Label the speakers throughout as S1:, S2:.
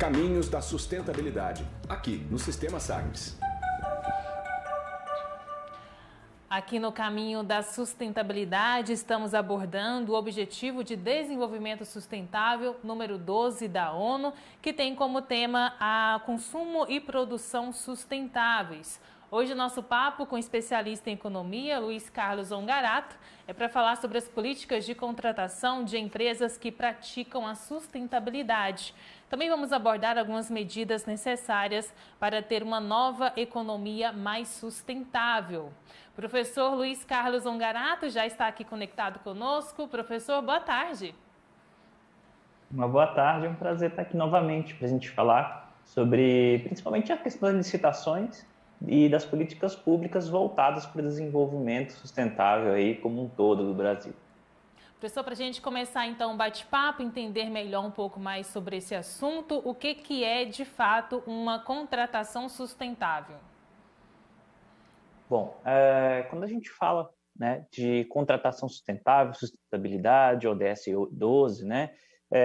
S1: Caminhos da Sustentabilidade, aqui no Sistema Sagres.
S2: Aqui no Caminho da Sustentabilidade, estamos abordando o Objetivo de Desenvolvimento Sustentável número 12 da ONU, que tem como tema a consumo e produção sustentáveis. Hoje o nosso papo com o especialista em economia, Luiz Carlos Ongarato, é para falar sobre as políticas de contratação de empresas que praticam a sustentabilidade. Também vamos abordar algumas medidas necessárias para ter uma nova economia mais sustentável. Professor Luiz Carlos Ongarato já está aqui conectado conosco. Professor, boa tarde.
S3: Uma boa tarde, é um prazer estar aqui novamente para a gente falar sobre principalmente a questão das licitações e das políticas públicas voltadas para o desenvolvimento sustentável aí como um todo do Brasil.
S2: Professor, para a gente começar então o bate-papo, entender melhor um pouco mais sobre esse assunto, o que é de fato uma contratação sustentável?
S3: Bom, quando a gente fala, né, de contratação sustentável, sustentabilidade, ODS 12, né,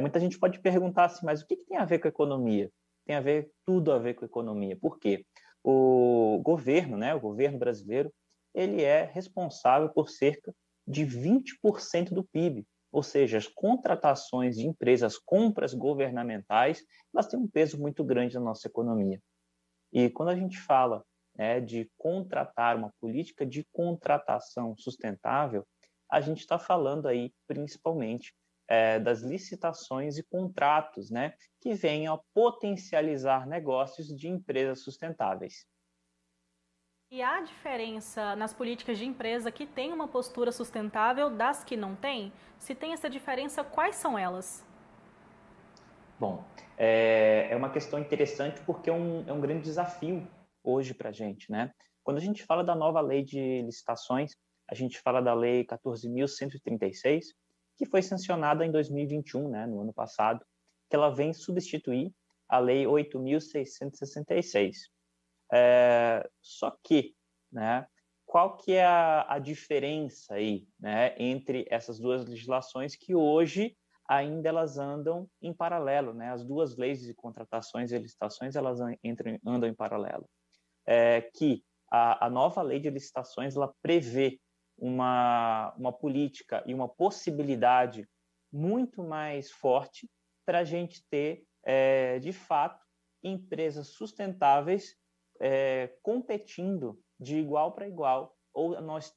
S3: muita gente pode perguntar assim, mas o que tem a ver com a economia? Tem tudo a ver com a economia. Por quê? O governo, né, o governo brasileiro, ele é responsável por cerca de 20% do PIB, ou seja, as contratações de empresas, compras governamentais, elas têm um peso muito grande na nossa economia. E quando a gente fala, né, de contratar uma política de contratação sustentável, a gente está falando aí principalmente das licitações e contratos, né, que venham a potencializar negócios de empresas sustentáveis.
S4: E há diferença nas políticas de empresa que têm uma postura sustentável das que não têm? Se tem essa diferença, quais são elas?
S3: Bom, é uma questão interessante porque é um grande desafio hoje para a gente, né? Quando a gente fala da nova lei de licitações, a gente fala da lei 14.136, que foi sancionada em 2021, né, no ano passado, que ela vem substituir a lei 8.666. Só que, né, qual que é a diferença aí, né, entre essas duas legislações que hoje ainda elas andam em paralelo, né? As duas leis de contratações e licitações elas andam em paralelo. Que a nova lei de licitações ela prevê uma política e uma possibilidade muito mais forte para a gente ter, de fato, empresas sustentáveis competindo de igual para igual, ou nós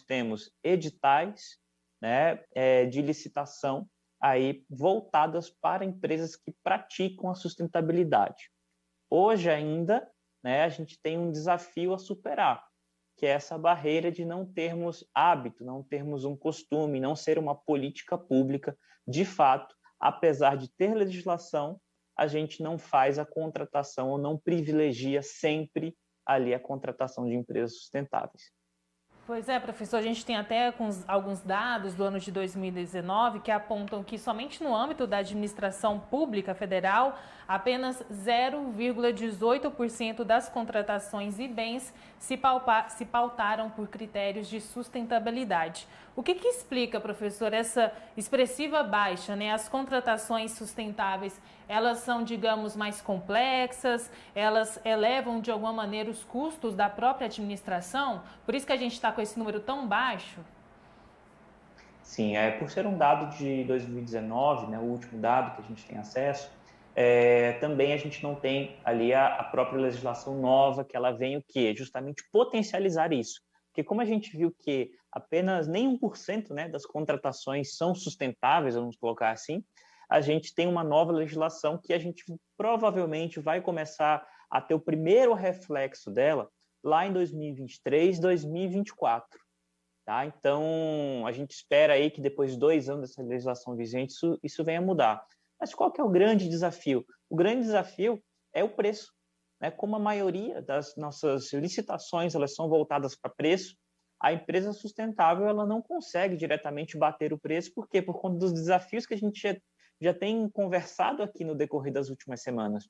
S3: temos editais, né, de licitação aí voltadas para empresas que praticam a sustentabilidade. Hoje ainda, né, a gente tem um desafio a superar, que é essa barreira de não termos hábito, não termos um costume, não ser uma política pública. De fato, apesar de ter legislação, a gente não faz a contratação ou não privilegia sempre ali a contratação de empresas sustentáveis.
S2: Pois é, professor, a gente tem até alguns dados do ano de 2019 que apontam que somente no âmbito da administração pública federal, apenas 0,18% das contratações e bens se pautaram por critérios de sustentabilidade. O que explica, professor, essa expressiva baixa, né? As contratações sustentáveis, elas são, digamos, mais complexas, elas elevam de alguma maneira os custos da própria administração? Por isso que a gente está com esse número tão baixo?
S3: Sim, por ser um dado de 2019, né, o último dado que a gente tem acesso, também a gente não tem ali a própria legislação nova, que ela vem o quê? Justamente potencializar isso. Porque como a gente viu que apenas nem 1%, né, das contratações são sustentáveis, vamos colocar assim, a gente tem uma nova legislação que a gente provavelmente vai começar a ter o primeiro reflexo dela lá em 2023, 2024. Tá? Então, a gente espera aí que depois de 2 anos dessa legislação vigente, isso venha a mudar. Mas qual que é o grande desafio? O grande desafio é o preço. Né? Como a maioria das nossas licitações elas são voltadas para preço, a empresa sustentável ela não consegue diretamente bater o preço. Por quê? Por conta dos desafios que a gente já tem conversado aqui no decorrer das últimas semanas.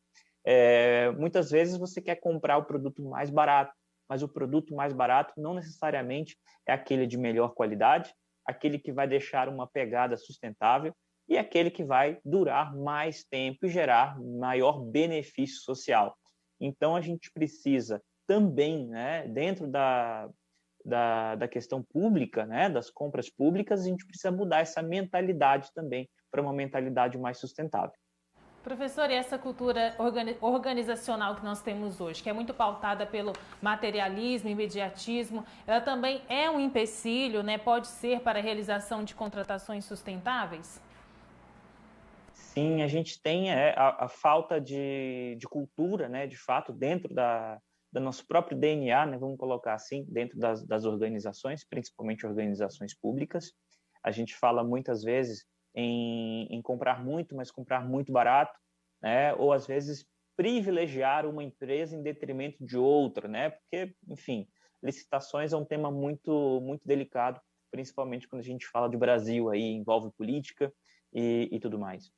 S3: Muitas vezes você quer comprar o produto mais barato, mas o produto mais barato não necessariamente é aquele de melhor qualidade, aquele que vai deixar uma pegada sustentável. e aquele que vai durar mais tempo e gerar maior benefício social. Então, a gente precisa também, né, dentro da questão pública, né, das compras públicas, a gente precisa mudar essa mentalidade também para uma mentalidade mais sustentável.
S2: Professor, e essa cultura organizacional que nós temos hoje, que é muito pautada pelo materialismo, imediatismo, ela também é um empecilho, né? Pode ser para a realização de contratações sustentáveis?
S3: Sim, a gente tem a falta de cultura, né, de fato, dentro do nosso próprio DNA, né, vamos colocar assim, dentro das organizações, principalmente organizações públicas. A gente fala muitas vezes em comprar muito, mas comprar muito barato, né, ou às vezes privilegiar uma empresa em detrimento de outra, né, porque, enfim, licitações é um tema muito delicado, principalmente quando a gente fala de Brasil, aí envolve política e tudo mais.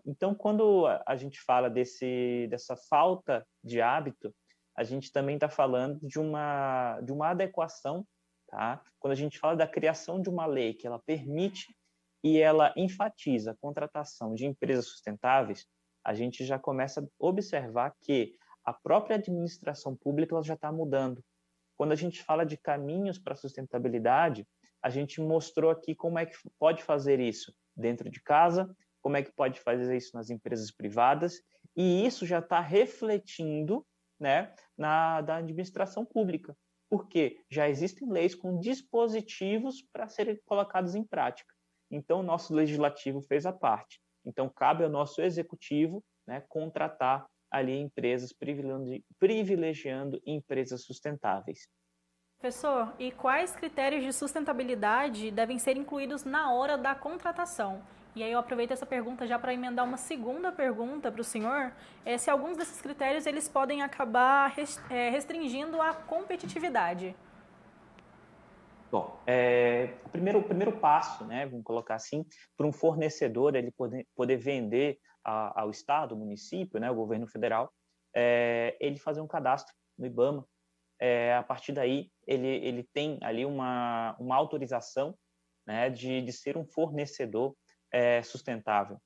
S3: Então, quando a gente fala dessa falta de hábito, a gente também está falando de uma adequação, tá? Quando a gente fala da criação de uma lei que ela permite e ela enfatiza a contratação de empresas sustentáveis, a gente já começa a observar que a própria administração pública ela já está mudando. Quando a gente fala de caminhos para a sustentabilidade, a gente mostrou aqui como é que pode fazer isso dentro de casa, como é que pode fazer isso nas empresas privadas, e isso já está refletindo, né, da administração pública, porque já existem leis com dispositivos para serem colocados em prática. Então, o nosso legislativo fez a parte. Então, cabe ao nosso executivo, né, contratar ali empresas, privilegiando empresas sustentáveis.
S4: Professor, e quais critérios de sustentabilidade devem ser incluídos na hora da contratação? E aí eu aproveito essa pergunta já para emendar uma segunda pergunta para o senhor, se alguns desses critérios eles podem acabar restringindo a competitividade.
S3: Bom, o primeiro passo, né, vamos colocar assim, para um fornecedor ele poder vender ao Estado, ao município, né, ao governo federal, ele fazer um cadastro no IBAMA. A partir daí, ele tem ali uma autorização, né, de ser um fornecedor sustentável.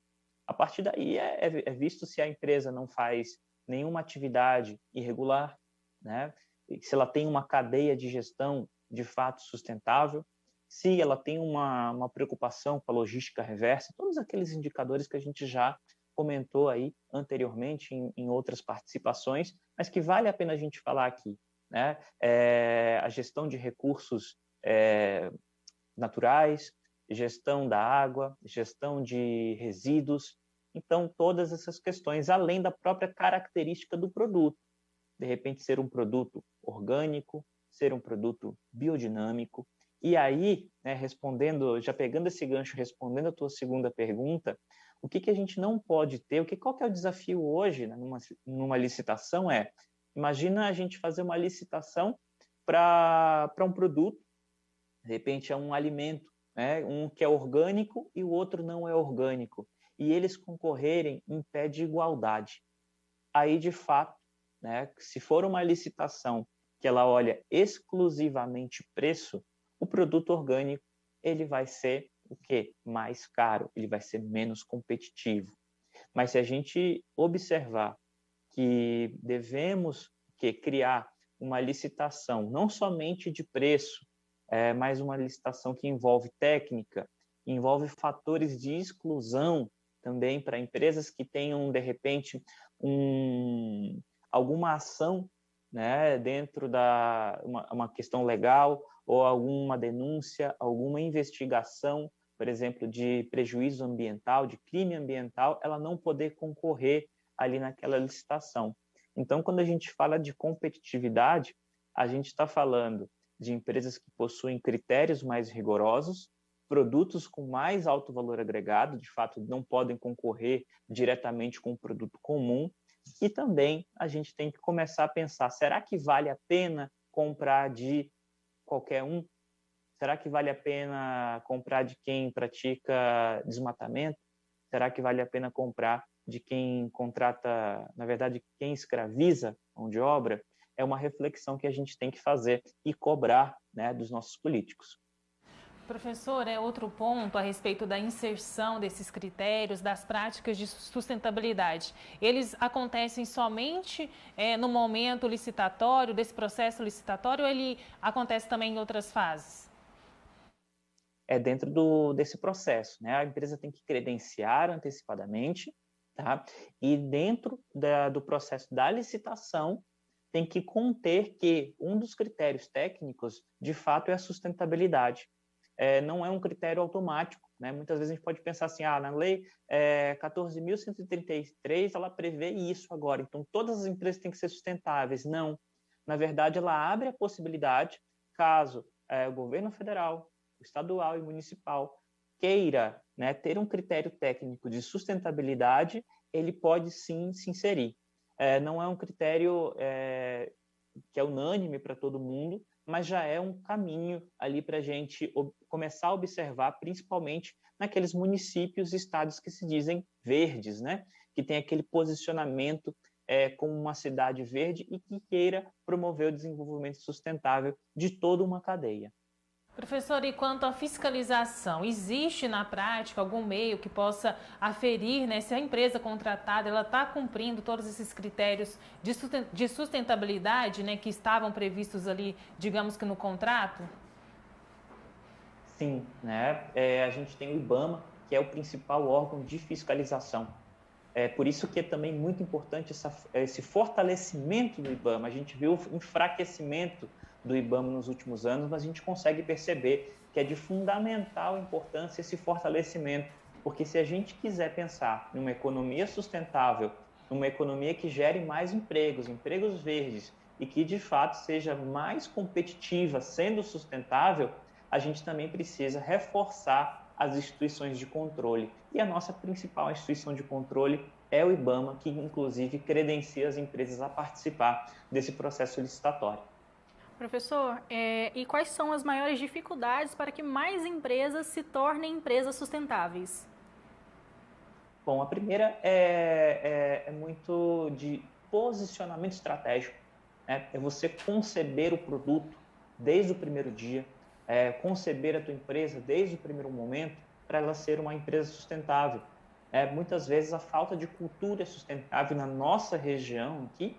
S3: A partir daí, é visto se a empresa não faz nenhuma atividade irregular, né, se ela tem uma cadeia de gestão de fato sustentável, se ela tem uma preocupação com a logística reversa, todos aqueles indicadores que a gente já comentou aí anteriormente em outras participações, mas que vale a pena a gente falar aqui, né? A gestão de recursos naturais, gestão da água, gestão de resíduos, então todas essas questões, além da própria característica do produto, de repente ser um produto orgânico, ser um produto biodinâmico. E aí, né, respondendo, já pegando esse gancho, respondendo a tua segunda pergunta, o que a gente não pode ter, qual que é o desafio hoje, né, numa licitação imagina a gente fazer uma licitação para um produto, de repente é um alimento, né, um que é orgânico e o outro não é orgânico, e eles concorrerem em pé de igualdade. Aí, de fato, né, se for uma licitação que ela olha exclusivamente preço, o produto orgânico ele vai ser o quê? Mais caro, ele vai ser menos competitivo. Mas se a gente observar que devemos criar uma licitação não somente de preço, mas uma licitação que envolve técnica, envolve fatores de exclusão também para empresas que tenham, de repente, alguma ação, né, dentro uma questão legal ou alguma denúncia, alguma investigação, por exemplo, de prejuízo ambiental, de crime ambiental, ela não poder concorrer ali naquela licitação. Então, quando a gente fala de competitividade, a gente está falando de empresas que possuem critérios mais rigorosos, produtos com mais alto valor agregado, de fato, não podem concorrer diretamente com um produto comum, e também a gente tem que começar a pensar, será que vale a pena comprar de qualquer um? Será que vale a pena comprar de quem pratica desmatamento? Será que vale a pena comprar de quem contrata, na verdade, quem escraviza mão de obra? É uma reflexão que a gente tem que fazer e cobrar, né, dos nossos políticos.
S2: Professor, outro ponto a respeito da inserção desses critérios, das práticas de sustentabilidade. Eles acontecem somente no momento licitatório, desse processo licitatório, ou ele acontece também em outras fases?
S3: É dentro desse processo, né? A empresa tem que credenciar antecipadamente, tá? E dentro do processo da licitação, tem que conter que um dos critérios técnicos, de fato, é a sustentabilidade. Não é um critério automático, né? Muitas vezes a gente pode pensar assim, na lei 14.133, ela prevê isso agora, então todas as empresas têm que ser sustentáveis. Não, na verdade, ela abre a possibilidade, caso o governo federal, o estadual e municipal queira, né, ter um critério técnico de sustentabilidade, ele pode sim se inserir. Não é um critério que é unânime para todo mundo, mas já é um caminho ali para a gente começar a observar, principalmente naqueles municípios e estados que se dizem verdes, né? Que tem aquele posicionamento como uma cidade verde e que queira promover o desenvolvimento sustentável de toda uma cadeia.
S2: Professor, e quanto à fiscalização, existe na prática algum meio que possa aferir, né, se a empresa contratada ela está cumprindo todos esses critérios de sustentabilidade, né, que estavam previstos ali, digamos que no contrato?
S3: Sim, né? A gente tem o IBAMA, que é o principal órgão de fiscalização. Por isso que é também muito importante esse fortalecimento do IBAMA. A gente viu o enfraquecimento do IBAMA nos últimos anos, mas a gente consegue perceber que é de fundamental importância esse fortalecimento, porque se a gente quiser pensar numa economia sustentável, numa economia que gere mais empregos, empregos verdes, e que de fato seja mais competitiva, sendo sustentável, a gente também precisa reforçar as instituições de controle. E a nossa principal instituição de controle é o IBAMA, que inclusive credencia as empresas a participar desse processo licitatório.
S4: Professor, e quais são as maiores dificuldades para que mais empresas se tornem empresas sustentáveis?
S3: Bom, a primeira é muito de posicionamento estratégico, né? É você conceber o produto desde o primeiro dia, conceber a tua empresa desde o primeiro momento para ela ser uma empresa sustentável. Muitas vezes a falta de cultura sustentável na nossa região aqui,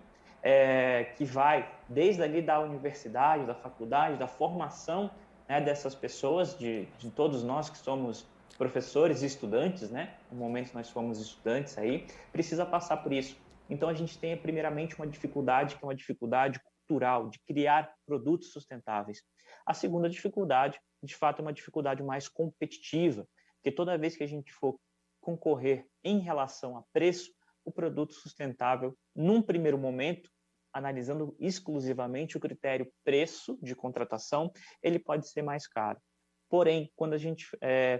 S3: que vai desde ali da universidade, da faculdade, da formação, né, dessas pessoas, de todos nós que somos professores e estudantes, né? No momento nós fomos estudantes aí, precisa passar por isso. Então a gente tem primeiramente uma dificuldade, que é uma dificuldade cultural, de criar produtos sustentáveis. A segunda dificuldade, de fato, é uma dificuldade mais competitiva, porque toda vez que a gente for concorrer em relação a preço, o produto sustentável, num primeiro momento, analisando exclusivamente o critério preço de contratação, ele pode ser mais caro. Porém, quando a gente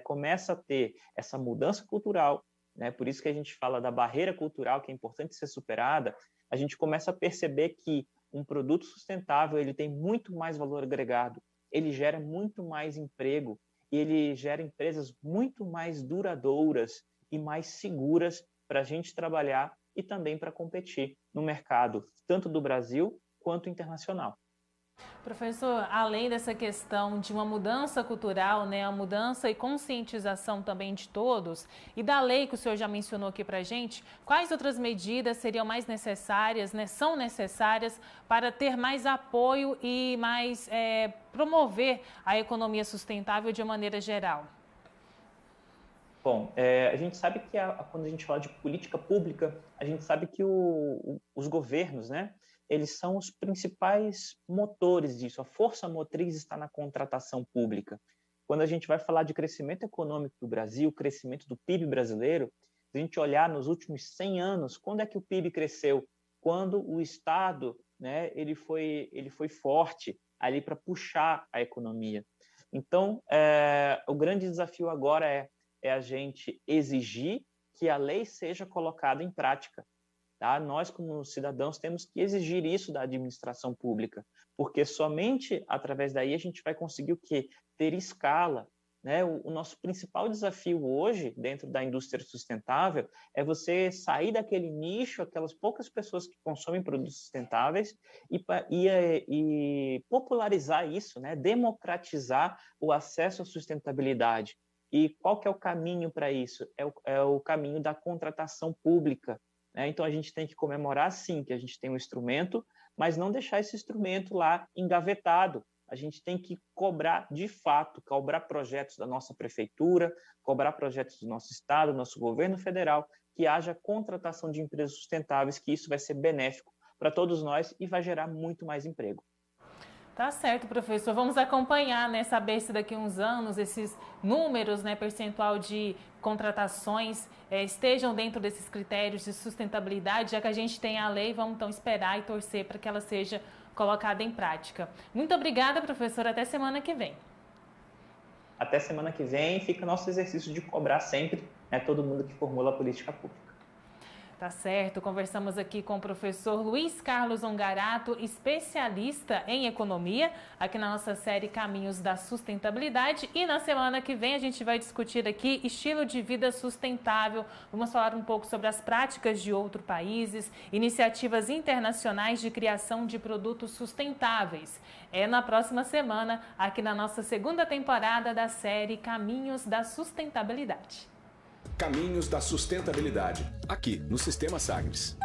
S3: começa a ter essa mudança cultural, né, por isso que a gente fala da barreira cultural, que é importante ser superada, a gente começa a perceber que um produto sustentável ele tem muito mais valor agregado, ele gera muito mais emprego e ele gera empresas muito mais duradouras e mais seguras para a gente trabalhar e também para competir no mercado, tanto do Brasil quanto internacional.
S2: Professor, além dessa questão de uma mudança cultural, né, a mudança e conscientização também de todos, e da lei que o senhor já mencionou aqui para a gente, quais outras medidas seriam mais necessárias, né, são necessárias para ter mais apoio e mais promover a economia sustentável de maneira geral?
S3: Bom, a gente sabe que quando a gente fala de política pública, a gente sabe que os governos, né, eles são os principais motores disso. A força motriz está na contratação pública. Quando a gente vai falar de crescimento econômico do Brasil, crescimento do PIB brasileiro, se a gente olhar nos últimos 100 anos, quando é que o PIB cresceu? Quando o Estado, né, ele foi forte ali para puxar a economia. Então, o grande desafio agora é a gente exigir que a lei seja colocada em prática. Tá? Nós, como cidadãos, temos que exigir isso da administração pública, porque somente através daí a gente vai conseguir o quê? Ter escala, né? O nosso principal desafio hoje, dentro da indústria sustentável, é você sair daquele nicho, aquelas poucas pessoas que consomem produtos sustentáveis, e popularizar isso, né? Democratizar o acesso à sustentabilidade. E qual que é o caminho para isso? É o caminho da contratação pública, né? Então, a gente tem que comemorar, sim, que a gente tem um instrumento, mas não deixar esse instrumento lá engavetado. A gente tem que cobrar, de fato, cobrar projetos da nossa prefeitura, cobrar projetos do nosso estado, do nosso governo federal, que haja contratação de empresas sustentáveis, que isso vai ser benéfico para todos nós e vai gerar muito mais emprego.
S2: Tá certo, professor. Vamos acompanhar, né, saber se daqui a uns anos esses números, né, percentual de contratações estejam dentro desses critérios de sustentabilidade, já que a gente tem a lei, vamos então esperar e torcer para que ela seja colocada em prática. Muito obrigada, professor. Até semana que vem.
S3: Até semana que vem. Fica nosso exercício de cobrar sempre, né, todo mundo que formula a política pública.
S2: Tá certo, conversamos aqui com o professor Luiz Carlos Ongarato, especialista em economia, aqui na nossa série Caminhos da Sustentabilidade. E na semana que vem a gente vai discutir aqui estilo de vida sustentável. Vamos falar um pouco sobre as práticas de outros países, iniciativas internacionais de criação de produtos sustentáveis. É na próxima semana, aqui na nossa segunda temporada da série Caminhos da Sustentabilidade.
S1: Caminhos da Sustentabilidade, aqui no Sistema Sagres.